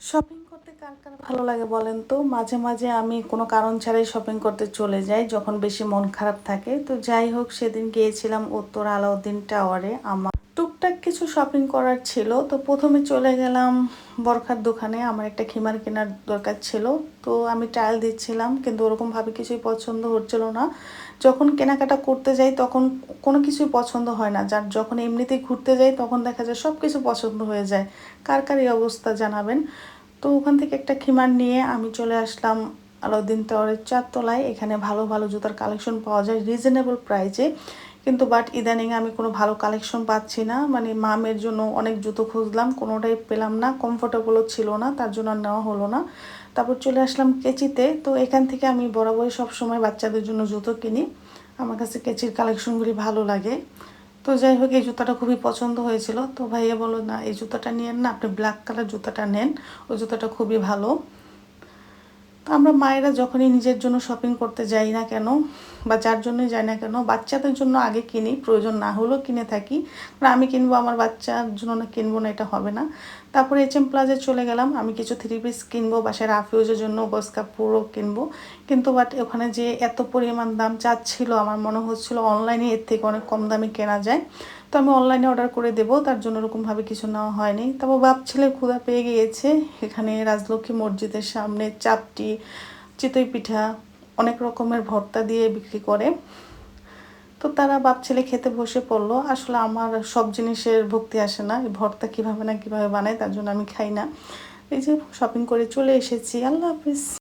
Shopping করতে কার কার ভালো লাগে বলেন তো? মাঝে মাঝে আমি কোনো কারণ ছাড়াই শপিং করতে চলে যাই যখন বেশি মন খারাপ থাকে। তো যাই হোক, সেদিন গিয়েছিলাম উত্তর আলাউদ্দিন টাওয়ারে। আমার টুকটাক কিছু শপিং করার ছিল। তো প্রথমে চলে গেলাম বরখার দোকানে। আমার একটা খিমার কেনার দরকার ছিল। তো আমি ট্রায়াল দিচ্ছিলাম, কিন্তু ওরকমভাবে কিছুই পছন্দ হচ্ছিল না। যখন কেনাকাটা করতে যাই তখন কোনো কিছুই পছন্দ হয় না, যার যখন এমনিতেই ঘুরতে যাই তখন দেখা যায় সব কিছু পছন্দ হয়ে যায়। কার কার এই অবস্থা জানাবেন। তো ওখান থেকে একটা খিমার নিয়ে আমি চলে আসলাম আলাউদ্দিন টাওয়ারের 4 তলায়। এখানে ভালো ভালো জুতার কালেকশন পাওয়া যায় রিজনেবল প্রাইসে। কিন্তু বাট ইদানিং আমি কোনো ভালো কালেকশন পাচ্ছি না। মানে মামের জন্য অনেক জুতো খুঁজলাম, কোনোটাই পেলাম না, কমফোর্টেবলও ছিল না, তার জন্য আর নেওয়া হলো না। তারপর চলে আসলাম কেচিতে। তো এখান থেকে আমি বরাবরই সবসময় বাচ্চাদের জন্য জুতো কিনি। আমার কাছে কেচির কালেকশনগুলি ভালো লাগে। তো যাই হোক, এই জুতাটা খুবই পছন্দ হয়েছিল। তো ভাইয়া বলল, না এই জুতাটা নিয়েন না, আপনি ব্ল্যাক কালার জুতাটা নেন, ওই জুতাটা খুবই ভালো। তো আমরা মায়েরা যখনই নিজের জন্য শপিং করতে যাই না কেন, বা যার জন্যই যাই না কেন, বাচ্চাদের জন্য আগে কিনি, প্রয়োজন না হলেও কিনে থাকি। কারণ আমি কিনবো আমার বাচ্চার জন্য, না কিনবো না এটা হবে না। তারপরে এইচ এম প্লাজায় চলে গেলাম, আমি কিছু 3 পিস কিনবো, বাসায় রাফিউজের জন্য গস কাপড়ও কিনবো। কিন্তু বাট ওখানে যে এত পরিমাণ দাম চাচ্ছিল, আমার মনে হচ্ছিল অনলাইনে এর থেকে অনেক কম দামে কেনা যায়। তো আমি অনলাইনে অর্ডার করে দেবো, তার জন্য ওরকমভাবে কিছু নেওয়া হয়নি। তারপর বাপ ছেলের ক্ষুধা পেয়ে গিয়েছে। এখানে রাজলক্ষ্মী মসজিদের সামনে চাপটি, চিতই পিঠা, অনেক রকমের ভর্তা দিয়ে বিক্রি করে। তো তারা বাপ ছেলে খেতে বসে পড়লো। আসলে আমার সব জিনিসের ভক্তি আসে না, এই ভর্তা কীভাবে না কীভাবে বানায়, তার জন্য আমি খাই না। এই যে শপিং করে চলে এসেছি। আল্লাহ হাফিজ।